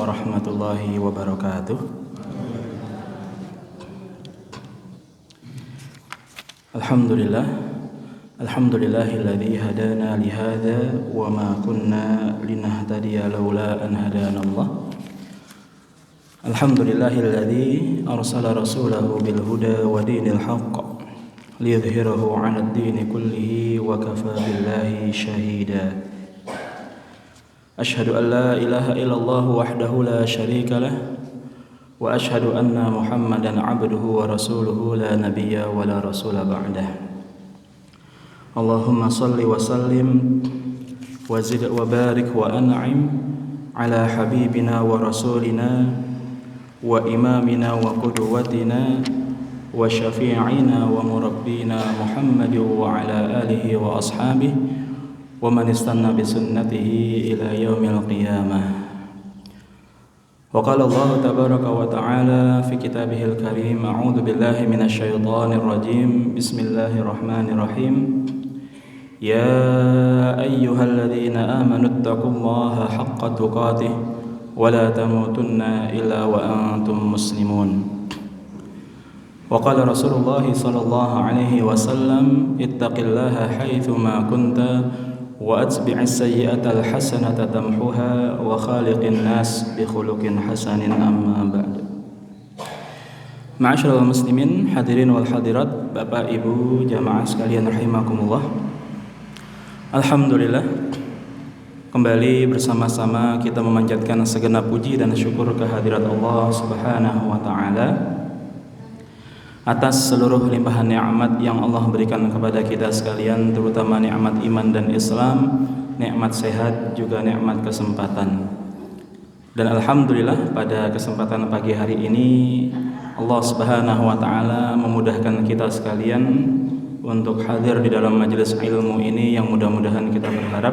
warahmatullahi wabarakatuh. Alhamdulillah, alhamdulillahilladzi hadana lihada wa ma kunna linahtadiya laula an hadanallah. Alhamdulillahilladzi arsala rasulahu bil huda wa dinil haqq liyudhhirahu 'alad dini kullihi wa kafa billahi shahida. Ashhadu an la ilaha illallah wahdahu la syarika lah wa ashhadu anna Muhammadan 'abduhu wa rasuluhu la nabiyya wa la rasula ba'dah. Allahumma salli wa sallim wa zid wa barik wa an'im ala habibina wa rasulina wa imamina wa qudwatina wa syafi'ina wa murabbina Muhammad wa ala alihi wa ashabihi wa man istanna bi sunnatihi ila yaumil qiyamah. Wa qala Allah tabaraka wa ta'ala fi kitabihil karim, a'udzu billahi minasy syaithanir rajim. Bismillahirrahmanirrahim. Ya ayyuhalladzina amanu taqullaha haqqa tuqatih wa la tamutunna illa wa antum muslimun. Wa qala Rasulullah sallallahu alaihi wasallam, ittaqillaha haitsu ma kunta wa atbi'is sayyi'atal hasanata tamhuha wa khaliqin nas bi khuluqin hasanin, amma ba'd. Ma'asyiral muslimin, hadirin wal hadirat, Bapak Ibu jamaah sekalian rahimakumullah. Alhamdulillah, kembali bersama-sama kita memanjatkan segenap puji dan syukur kehadirat Allah Subhanahu wa taala atas seluruh limpahan nikmat yang Allah berikan kepada kita sekalian, terutama nikmat iman dan Islam, nikmat sehat, juga nikmat kesempatan. Dan alhamdulillah pada kesempatan pagi hari ini Allah Subhanahu wa taala memudahkan kita sekalian untuk hadir di dalam majelis ilmu ini yang mudah-mudahan kita berharap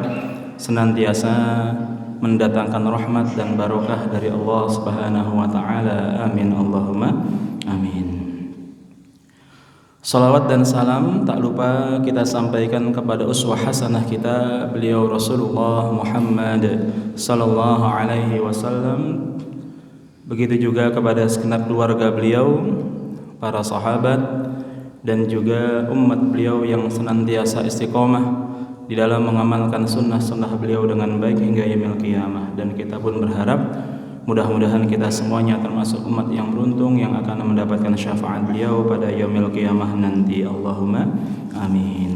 senantiasa mendatangkan rahmat dan barokah dari Allah Subhanahu wa taala. Amin Allahumma amin. Salawat dan salam tak lupa kita sampaikan kepada uswah hasanah kita, beliau Rasulullah Muhammad sallallahu alaihi wasallam. Begitu juga kepada segenap keluarga beliau, para sahabat, dan juga umat beliau yang senantiasa istiqomah di dalam mengamalkan sunnah-sunnah beliau dengan baik hingga yaumil qiyamah. Dan kita pun berharap mudah-mudahan kita semuanya termasuk umat yang beruntung yang akan mendapatkan syafaat beliau pada yaumil qiyamah nanti. Allahumma amin.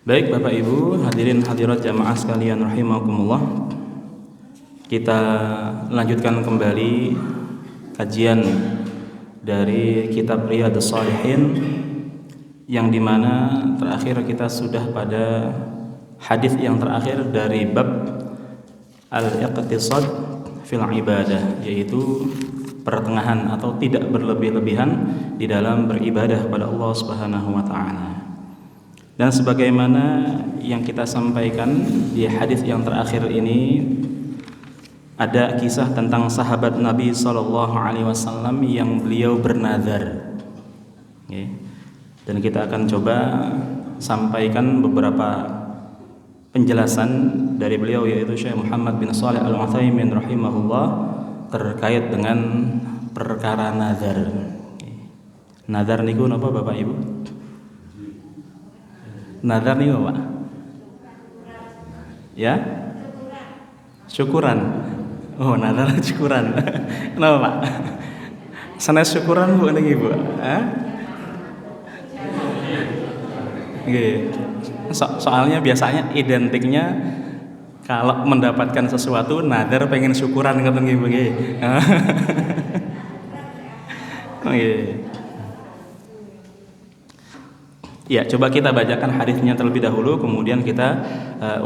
Baik Bapak Ibu, hadirin hadirat jamaah sekalian rahimakumullah. Kita lanjutkan kembali kajian dari kitab Riyadhus Shalihin, yang dimana terakhir kita sudah pada hadis yang terakhir dari bab al-iqtisad fil ibadah, yaitu pertengahan atau tidak berlebih-lebihan di dalam beribadah kepada Allah Subhanahu wa taala. Dan sebagaimana yang kita sampaikan di hadis yang terakhir ini, ada kisah tentang sahabat Nabi sallallahu alaihi wasallam yang beliau bernazar. Dan kita akan coba sampaikan beberapa penjelasan dari beliau, yaitu Syekh Muhammad bin Shalih Al-Utsaimin rahimahullah, terkait dengan perkara nazar. Nazar niku napa Bapak Ibu? Nazar niku apa? Ya? Syukuran. Oh, nazar syukuran. Kenapa Pak? Sanes syukuran Bu niki Bu? Soalnya biasanya identiknya kalau mendapatkan sesuatu nazar pengen syukuran ngoten nggih nggih. Ya, coba kita bacakan hadisnya terlebih dahulu, kemudian kita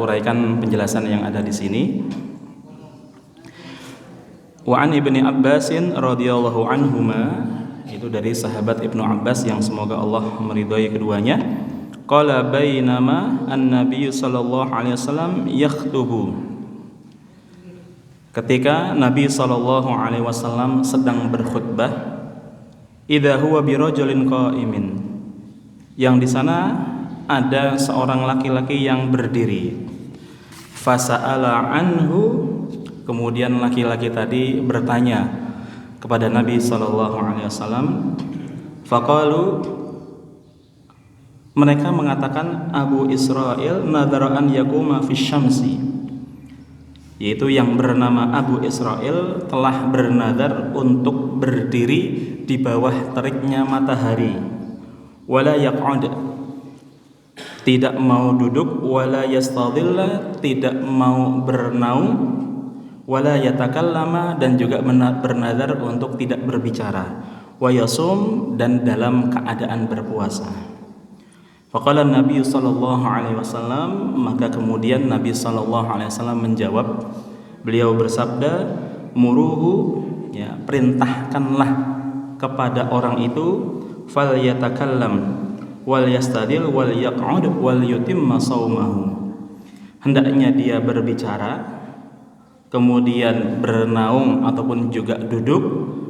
uraikan penjelasan yang ada di sini. Wa an Ibni Abbasin radhiyallahu anhuma, itu dari sahabat Ibnu Abbas yang semoga Allah meridhai keduanya. Qala bainama an-nabiy sallallahu alaihi wasallam yakhtubu, ketika Nabi sallallahu alaihi wasallam sedang berkhutbah, idza huwa birajulin qa'imin, yang di sana ada seorang laki-laki yang berdiri. Fasa'ala anhu, kemudian laki-laki tadi bertanya kepada Nabi sallallahu alaihi wasallam. Faqalu, mereka mengatakan Abu Israil nadhara an yaquma fi syamsi, yaitu yang bernama Abu Israil telah bernadar untuk berdiri di bawah teriknya matahari, wala yaq'ud, tidak mau duduk, wala yastadilla, tidak mau bernaung, wala yatakallama, dan juga bernadar untuk tidak berbicara, wa yasum, dan dalam keadaan berpuasa. Faqala Nabi sallallahu alaihi wasallam, maka kemudian Nabi sallallahu alaihi wasallam menjawab, beliau bersabda, muruhu, ya, perintahkanlah kepada orang itu, fal yatakallam wal yastadil wal yaq'ud wal yutimma saumahu, hendaknya dia berbicara, kemudian bernaung ataupun juga duduk,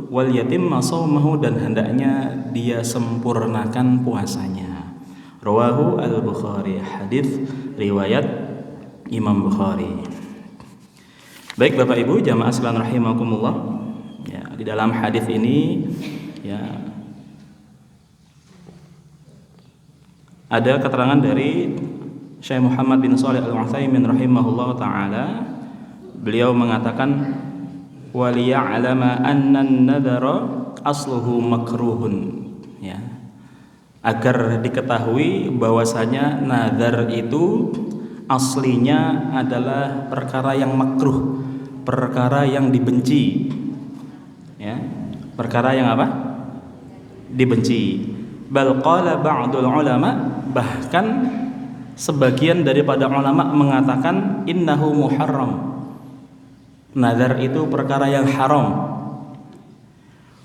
wal yatimma saumahu, dan hendaknya dia sempurnakan puasanya. Rawahu al-Bukhari, hadis riwayat Imam Bukhari. Baik Bapak Ibu jamaah sekalian rahimakumullah, ya, di dalam hadis ini ya ada keterangan dari Syekh Muhammad bin Shalih Al-Utsaimin rahimahullah taala. Beliau mengatakan, waliya'lama anna an-nadhara asluhu makruhun, ya, agar diketahui bahwasanya nazar itu aslinya adalah perkara yang makruh, perkara yang dibenci, ya, perkara yang apa? Dibenci. Bal qala ba'dul ulama, bahkan sebagian daripada ulama mengatakan innahu muharram, nazar itu perkara yang haram.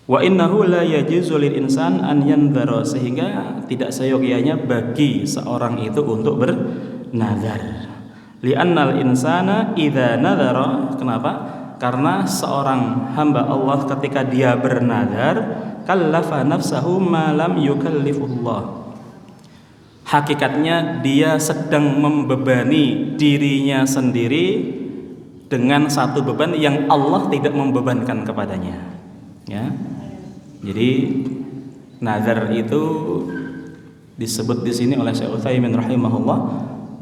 Wa innahu la yajuzu lil insan an yanzara, sehingga tidak seyogianya bagi seorang itu untuk bernazar. Li'annal insana idza nazara, kenapa? Karena seorang hamba Allah ketika dia bernazar, kallafa nafsahu ma lam yukallifullah, hakikatnya dia sedang membebani dirinya sendiri dengan satu beban yang Allah tidak membebankan kepadanya, ya. Jadi nazar itu disebut di sini oleh Syekh Utsaimin rahimahullah,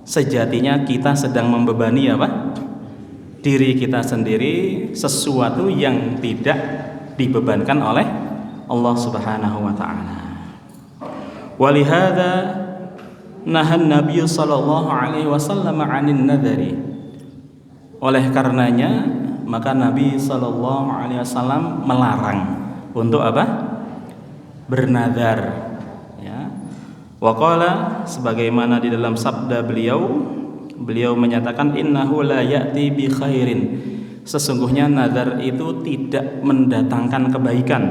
sejatinya kita sedang membebani apa? Diri kita sendiri sesuatu yang tidak dibebankan oleh Allah Subhanahu wa taala. Walihada nahan Nabi sallallahu alaihi wasallam 'anil nadhari. Oleh karenanya maka Nabi sallallahu alaihi wasallam melarang untuk apa? Bernazar, ya. Wa qala, sebagaimana di dalam sabda beliau menyatakan innahu la ya'ti bi khairin, sesungguhnya nazar itu tidak mendatangkan kebaikan.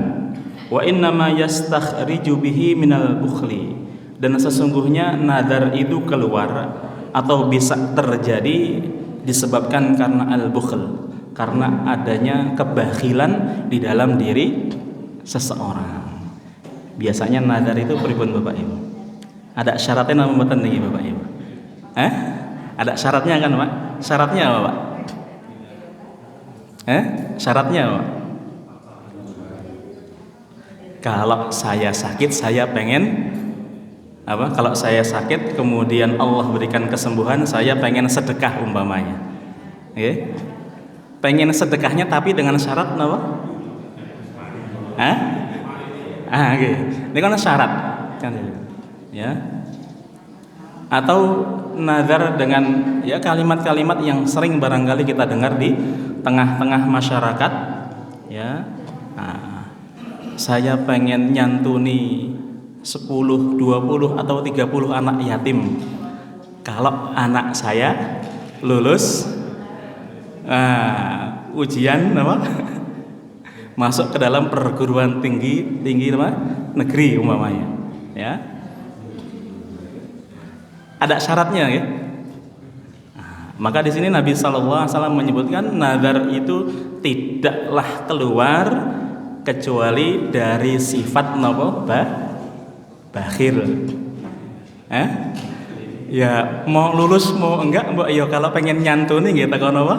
Wa innama yastakhriju bihi minal bukhli, dan sesungguhnya nazar itu keluar atau bisa terjadi disebabkan karena al-bukhl, karena adanya kebakhilan di dalam diri seseorang. Biasanya nazar itu pripun Bapak Ibu? Ada syaratnya napa mboten niki Bapak Ibu? Ada syaratnya kan Pak? Syaratnya apa Pak? Syaratnya apa? Kalau saya sakit, saya pengen apa? Kalau saya sakit kemudian Allah berikan kesembuhan, saya pengen sedekah umpamanya. Oke? Pengen sedekahnya tapi dengan syarat apa? Oke. Ini kan syarat kan, ya. Atau nazar dengan ya kalimat-kalimat yang sering barangkali kita dengar di tengah-tengah masyarakat, ya. Saya pengen nyantuni 10, 20 atau 30 anak yatim. Kalau anak saya lulus ujian apa? Masuk ke dalam perguruan tinggi apa? Negeri umpamanya, ya. Ada syaratnya, ya. Maka di sini Nabi sallallahu alaihi wasallam menyebutkan nazar itu tidaklah keluar kecuali dari sifat napa? Bakhil. Ya mau lulus mau enggak mbok ya kalau pengen nyantuni nggih takon apa?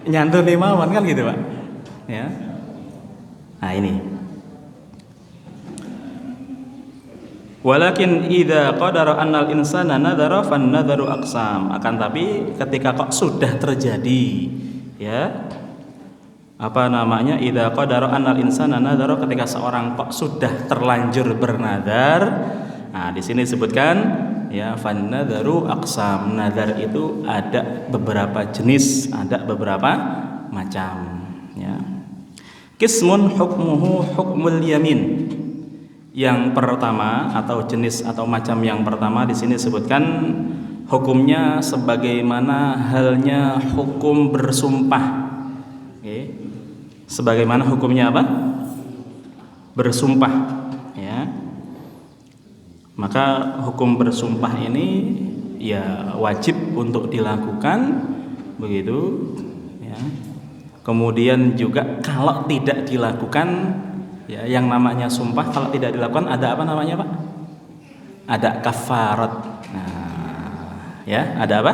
nyantuni mawon kan gitu, Pak. Ya. Nah, ini. Walakin idza qadara annal insana nadhara fan nadharu aqsam. Akan tapi ketika kok sudah terjadi, ya. Apa namanya? Idza qadara annal insana nadhara, ketika seorang kok sudah terlanjur bernadar. Nah, di sini disebutkan ya fan nadharu aqsam. Nadar itu ada beberapa jenis, ada beberapa macam, ya. Qismun hukmuhu hukmul yamin. Yang pertama atau jenis atau macam yang pertama di sini disebutkan hukumnya sebagaimana halnya hukum bersumpah. Oke. Sebagaimana hukumnya apa? Bersumpah, ya. Maka hukum bersumpah ini ya wajib untuk dilakukan, begitu, ya. Kemudian juga kalau tidak dilakukan, ya, yang namanya sumpah kalau tidak dilakukan ada apa namanya, Pak? Ada kafarat. Nah, ya, ada apa?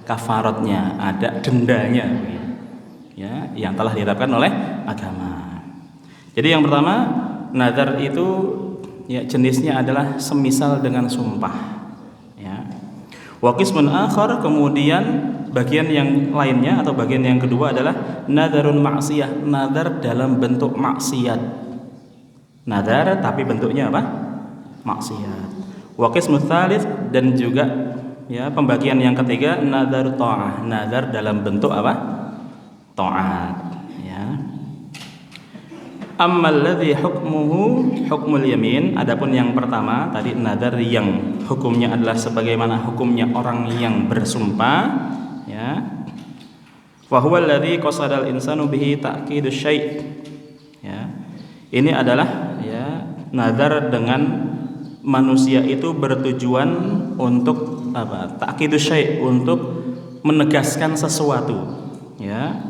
Kafaratnya, ada dendanya, ya, yang telah ditetapkan oleh agama. Jadi yang pertama, nazar itu ya jenisnya adalah semisal dengan sumpah, ya. Wa qismun akhar, kemudian bagian yang lainnya atau bagian yang kedua adalah nadarun maksiyah, nadar dalam bentuk maksiat. Nadar tapi bentuknya apa? Maksiat. Wa qismut tsalits, dan juga ya pembagian yang ketiga nadar ta'ah, nadar dalam bentuk apa? Taat, ya. Ammal ladzi hukmuhu hukmul yamin, adapun yang pertama tadi nadar yang hukumnya adalah sebagaimana hukumnya orang yang bersumpah, ya. Wa huwa alladzi qasadal insanu bihi ta'kidus syai', ya. Ini adalah ya nadar dengan manusia itu bertujuan untuk apa? Ta'kidus syai', untuk menegaskan sesuatu, ya.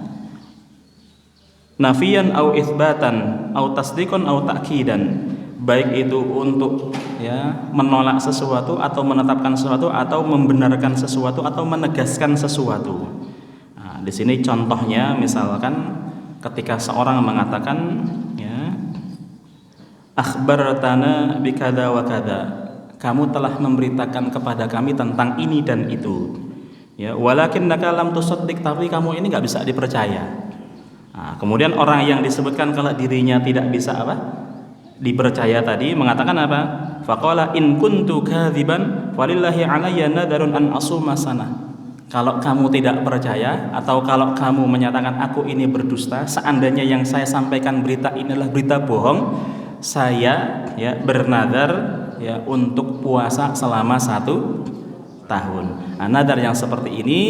Nafiyan au itsbatan au tasdiqan au ta'kidan, baik itu untuk ya menolak sesuatu atau menetapkan sesuatu atau membenarkan sesuatu atau menegaskan sesuatu. Nah, di sini contohnya misalkan ketika seorang mengatakan ya akhbartana bikada wa kada, kamu telah memberitakan kepada kami tentang ini dan itu, ya, walakinnaka lam tusaddiq, tapi kamu ini nggak bisa dipercaya. Nah, kemudian orang yang disebutkan kalau dirinya tidak bisa apa? Dipercaya tadi mengatakan apa? Faqala in kuntu kadziban walillahi alayya nadarun an asuma sana. Kalau kamu tidak percaya atau kalau kamu menyatakan aku ini berdusta, seandainya yang saya sampaikan berita inilah berita bohong, saya ya bernadar ya untuk puasa selama 1 tahun. Nah, nadar yang seperti ini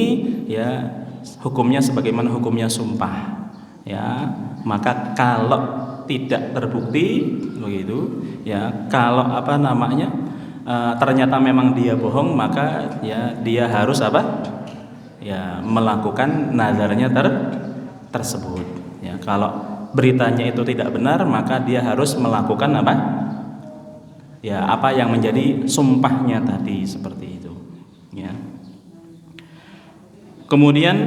ya hukumnya sebagaimana hukumnya sumpah. Ya, maka kalau tidak terbukti begitu, ya, kalau apa namanya ternyata memang dia bohong, maka ya dia harus apa? Ya, melakukan nadarnya tersebut. Ya, kalau beritanya itu tidak benar, maka dia harus melakukan apa? Ya, apa yang menjadi sumpahnya tadi, seperti itu. Ya. Kemudian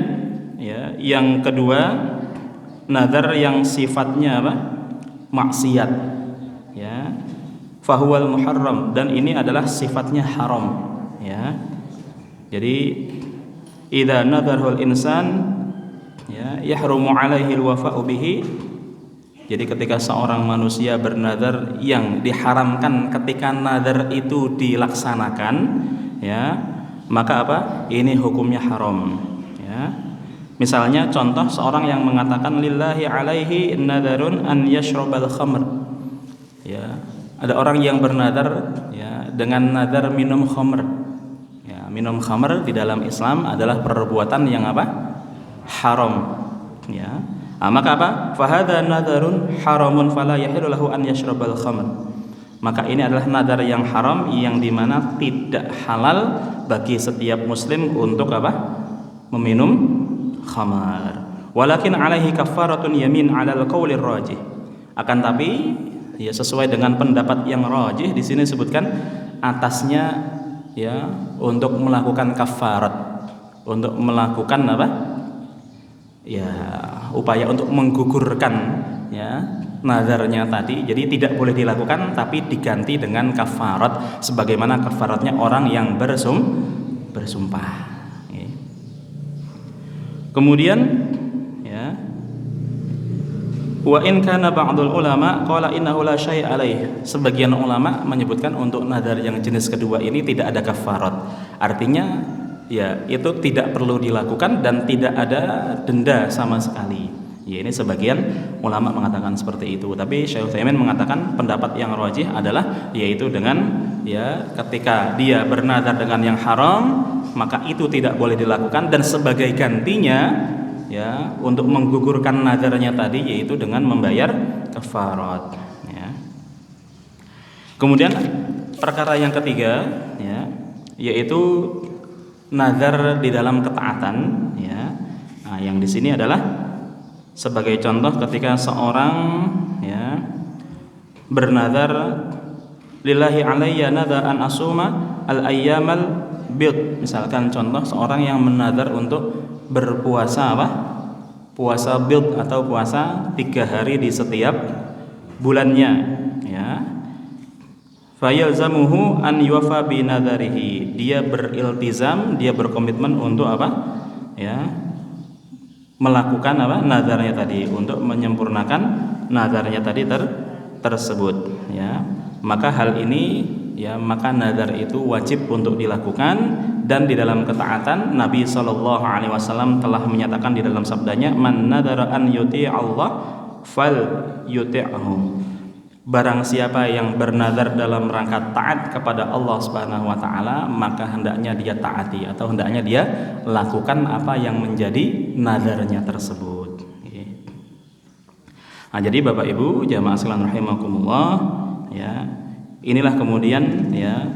ya, yang kedua, nadar yang sifatnya apa? Maksiat, ya. Fahuwal muharram, dan ini adalah sifatnya haram, ya. Jadi idza nadarul insan ya yahrumu alaihi alwafa'u bihi. Jadi ketika seorang manusia bernadar yang diharamkan ketika nadar itu dilaksanakan, ya, maka apa? Ini hukumnya haram, ya. Misalnya contoh seorang yang mengatakan lillahi alaihi nadarun an yashrabal khamr. Ya, ada orang yang bernadar ya dengan nadar minum khamr. Ya, minum khamr di dalam Islam adalah perbuatan yang apa? Haram. Ya. Nah, maka apa? Fa hadza nadarun haramun fala yahillu lahu an yashrabal khamr. Maka ini adalah nadar yang haram yang dimana tidak halal bagi setiap muslim untuk apa? Meminum khamar. Walakin alaihi kafaratun yamin 'alal qaulir rajih. Akan tapi ya sesuai dengan pendapat yang rajih di sini disebutkan atasnya ya untuk melakukan kafarat, untuk melakukan apa? ya upaya untuk menggugurkan ya nazarnya tadi, jadi tidak boleh dilakukan tapi diganti dengan kafarat sebagaimana kafaratnya orang yang bersumpah. Ya. Kemudian ya, wa in kana ba'dul ulama qala innahu la syai' alaih. Sebagian ulama menyebutkan untuk nazar yang jenis kedua ini tidak ada kafarat. Artinya ya itu tidak perlu dilakukan dan tidak ada denda sama sekali. Ya, ini sebagian ulama mengatakan seperti itu. Tapi Syekh Utsaimin mengatakan pendapat yang rajih adalah yaitu dengan ya ketika dia bernazar dengan yang haram maka itu tidak boleh dilakukan, dan sebagai gantinya ya untuk menggugurkan nazarnya tadi yaitu dengan membayar kafarat ya. Kemudian perkara yang ketiga ya yaitu nazar di dalam ketaatan ya. Nah, yang di sini adalah sebagai contoh ketika seorang ya bernazar lillahi alayya nadza an asuma al ayyamal bid. Misalkan contoh seorang yang menazar untuk berpuasa apa? Puasa bid atau puasa 3 hari di setiap bulannya ya. Fayalzamuhu an yuwafa bi nadarihi. Dia beriltizam, dia berkomitmen untuk apa? Ya. Melakukan apa? Nazarnya tadi, untuk menyempurnakan nazarnya tadi tersebut ya. Maka hal ini ya, maka nazar itu wajib untuk dilakukan, dan di dalam ketaatan Nabi sallallahu alaihi wasallam telah menyatakan di dalam sabdanya, man nadara an yuti Allah fal yuti'hu. Barang siapa yang bernazar dalam rangka taat kepada Allah Subhanahu wa taala, maka hendaknya dia taati atau hendaknya dia lakukan apa yang menjadi nazarnya tersebut. Nah, jadi Bapak Ibu jamaah sekalian rahimakumullah ya, inilah kemudian ya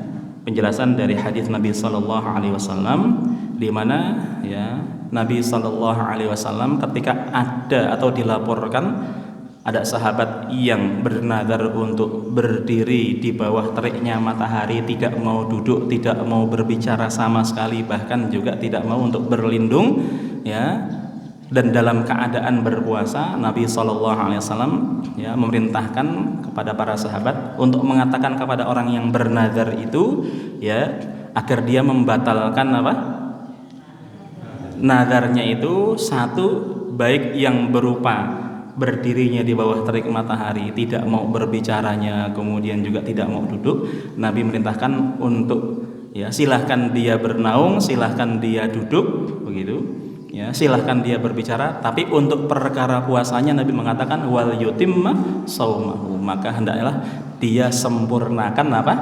penjelasan dari hadis Nabi sallallahu alaihi wasallam di mana ya Nabi sallallahu alaihi wasallam ketika ada atau dilaporkan ada sahabat yang bernazar untuk berdiri di bawah teriknya matahari, tidak mau duduk, tidak mau berbicara sama sekali, bahkan juga tidak mau untuk berlindung ya, dan dalam keadaan berpuasa Nabi SAW ya memerintahkan kepada para sahabat untuk mengatakan kepada orang yang bernazar itu ya agar dia membatalkan apa? Nazarnya itu, satu, baik yang berupa berdirinya di bawah terik matahari, tidak mau berbicaranya, kemudian juga tidak mau duduk. Nabi merintahkan untuk ya silahkan dia bernaung, silahkan dia duduk begitu ya, silahkan dia berbicara, tapi untuk perkara puasanya Nabi mengatakan wal yutimma saumahu, maka hendaklah dia sempurnakan apa?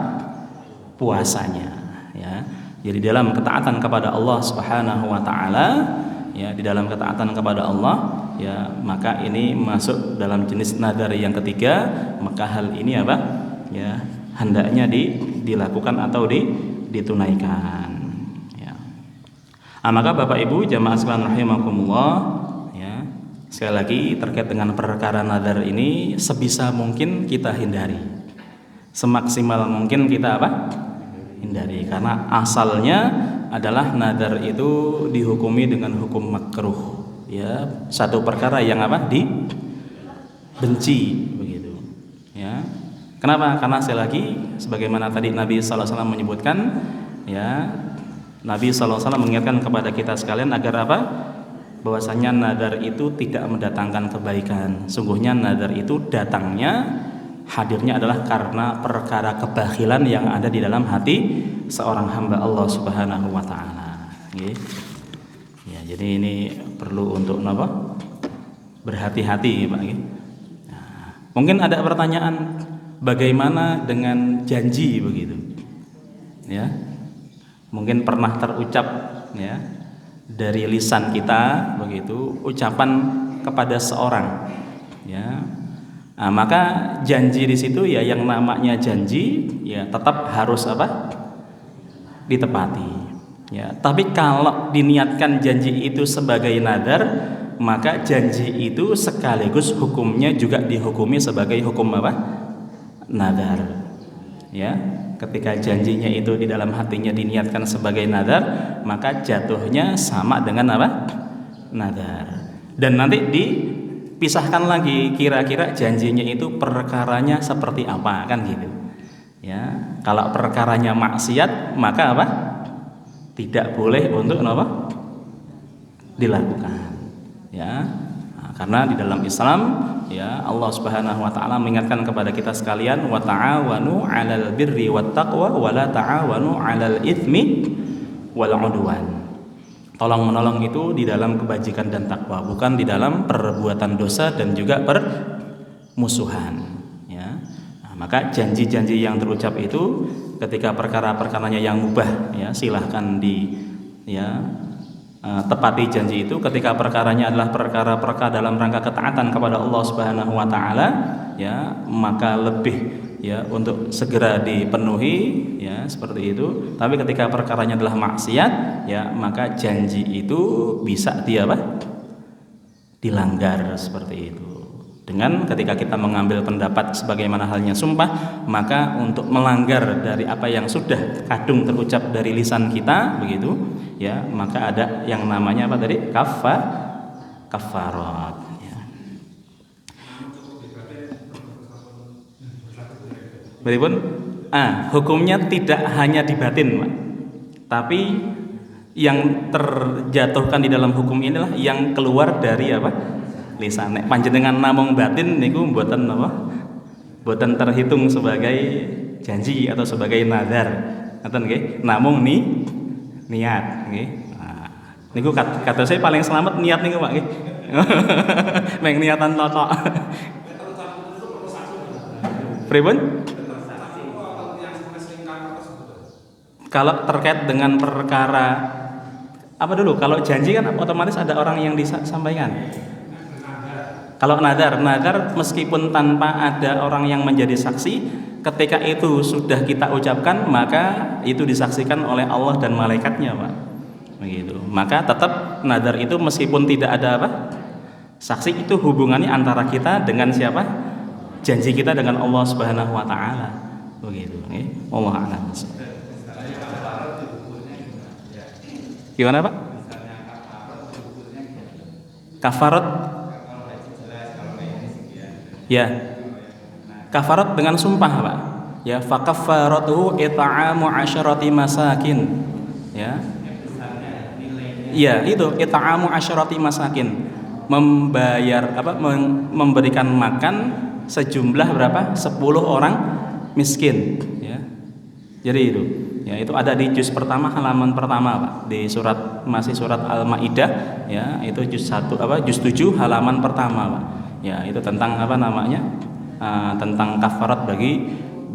Puasanya ya. Jadi dalam ketaatan kepada Allah Subhanahu wa taala ya, di dalam ketaatan kepada Allah ya, maka ini masuk dalam jenis nazar yang ketiga. Maka hal ini apa ya hendaknya dilakukan atau ditunaikan ya. Nah, maka Bapak Ibu jamaah sekalian rahimakumullah ya, sekali lagi terkait dengan perkara nazar ini sebisa mungkin kita hindari, semaksimal mungkin kita apa hindari, karena asalnya adalah nazar itu dihukumi dengan hukum makruh ya, satu perkara yang apa dibenci begitu ya. Kenapa? Karena sekali lagi sebagaimana tadi Nabi sallallahu alaihi wasallam menyebutkan ya, Nabi sallallahu alaihi wasallam mengingatkan kepada kita sekalian agar apa? Bahwasanya nazar itu tidak mendatangkan kebaikan. Sungguhnya nazar itu datangnya, hadirnya adalah karena perkara kebakhilan yang ada di dalam hati seorang hamba Allah Subhanahu wa taala. Ya, jadi ini perlu untuk apa? Berhati-hati, Pak. Nah, mungkin ada pertanyaan, bagaimana dengan janji begitu? Ya. Mungkin pernah terucap ya dari lisan kita begitu, ucapan kepada seorang ya. Nah, maka janji di situ ya, yang namanya janji ya tetap harus apa? Ditepati. Ya, tapi kalau diniatkan janji itu sebagai nazar, maka janji itu sekaligus hukumnya juga dihukumi sebagai hukum apa? Nazar. Ya, ketika janjinya itu di dalam hatinya diniatkan sebagai nazar, maka jatuhnya sama dengan apa? Nazar. Dan nanti dipisahkan lagi kira-kira janjinya itu perkaranya seperti apa, kan gitu. Ya, kalau perkaranya maksiat maka apa? Tidak boleh untuk apa? Dilakukan. Ya. Nah, karena di dalam Islam ya Allah Subhanahu wa taala mengingatkan kepada kita sekalian, wa ta'awanu 'alal birri wat taqwa wa la ta'awanu 'alal itsmi wal 'udwan. Tolong-menolong itu di dalam kebajikan dan takwa, bukan di dalam perbuatan dosa dan juga permusuhan. Ya. Nah, maka janji-janji yang terucap itu ketika perkara-perkaranya yang mubah, ya silahkan tepati janji itu. Ketika perkaranya adalah perkara-perkara dalam rangka ketaatan kepada Allah Subhanahu wa taala, ya maka lebih ya untuk segera dipenuhi, ya seperti itu. Tapi ketika perkaranya adalah maksiat, ya maka janji itu bisa dilanggar seperti itu. Dengan ketika kita mengambil pendapat sebagaimana halnya sumpah, maka untuk melanggar dari apa yang sudah kadung terucap dari lisan kita begitu, ya maka ada yang namanya apa tadi? Kafarat. Beripun, hukumnya tidak hanya di batin, Pak. Tapi yang terjatuhkan di dalam hukum inilah yang keluar dari apa? Lisan. Nek panjenengan namung batin niku mboten apa? Mboten terhitung sebagai janji atau sebagai nazar. Ngoten nggih? Namung niat, nggih. Nah, niku kata saya paling selamat niat niku, Pak nggih. Meng niatan totok. Pripun? Kalau terkait dengan perkara apa dulu? Kalau janji kan otomatis ada orang yang disampaikan. Kalau nadar meskipun tanpa ada orang yang menjadi saksi, ketika itu sudah kita ucapkan maka itu disaksikan oleh Allah dan malaikatnya, Pak. Begitu. Maka tetap nadar itu meskipun tidak ada apa? Saksi, itu hubungannya antara kita dengan siapa? Janji kita dengan Allah Subhanahu wa taala. Begitu, nggih. Wallahu a'lam. Gimana, Pak? Kafarat. Ya. Kafarat dengan sumpah, Pak. Ya, fa kaffaratuhu it'amu 'asharati masakin. Ya. Iya, itu it'amu 'asharati masakin. Memberikan makan sejumlah berapa? 10 orang miskin, ya. Jadi itu. Ya, itu ada di juz pertama halaman pertama, Pak. Di surat Al-Maidah, ya, itu juz 7 halaman pertama, Pak. Ya, itu tentang tentang kafarat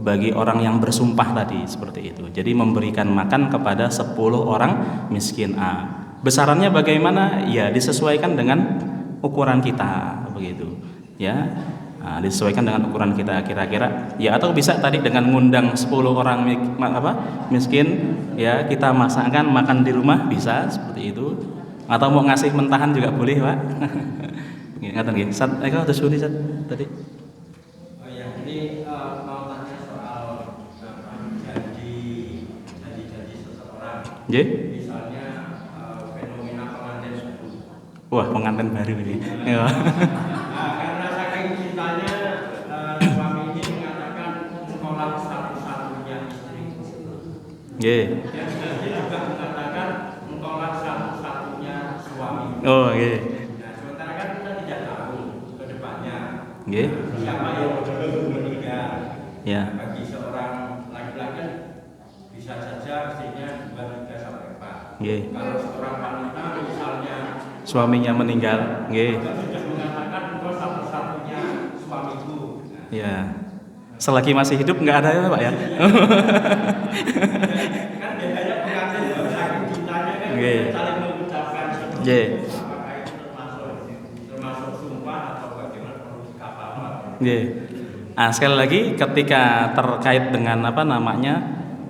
bagi orang yang bersumpah tadi seperti itu. Jadi memberikan makan kepada 10 orang miskin. Besarannya bagaimana? Ya, disesuaikan dengan ukuran kita begitu. Ya. Disesuaikan dengan ukuran kita kira-kira, ya, atau bisa tadi dengan ngundang 10 orang miskin, ya kita masakkan makan di rumah bisa seperti itu, atau mau ngasih mentahan juga boleh, Pak. Ngaten nggih. Sat terus tadi. Oh ya, ini mau tanya soal janji seseorang. Nggih. Misalnya fenomena pengantin subuh. Wah, pengantin baru ini. Karena saking cintanya suami ini mengatakan menolak satu-satunya istri. Nggih. Yang istri juga mengatakan menolak satu-satunya suami. Oh, nggih. Nah, sementara kan kita tidak tahu ke depannya. Nggih. Siapa yang meninggal. Ya. Bagi seorang laki-laki bisa saja istrinya 2, 3 sampai 4. Nggih. Kalau seorang wanita misalnya Suaminya meninggal, nggih. sudah mengatakan engkau satu-satunya suamiku. Ya. Selagi masih hidup enggak ada ya, Pak ya. Kan biasanya pengantin saking cintanya kan Nggih. saling mengucapkan seperti Nggih. itu. Apakah itu termasuk sumpah atau bagaimana perlu kafarat? Nggih. Sekali lagi ketika terkait dengan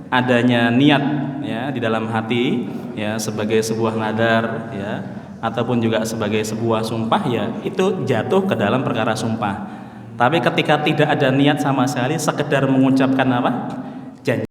adanya niat, ya, di dalam hati, ya, sebagai sebuah nadar, ya, ataupun juga sebagai sebuah sumpah, ya itu jatuh ke dalam perkara sumpah. Tapi ketika tidak ada niat sama sekali, sekedar mengucapkan janji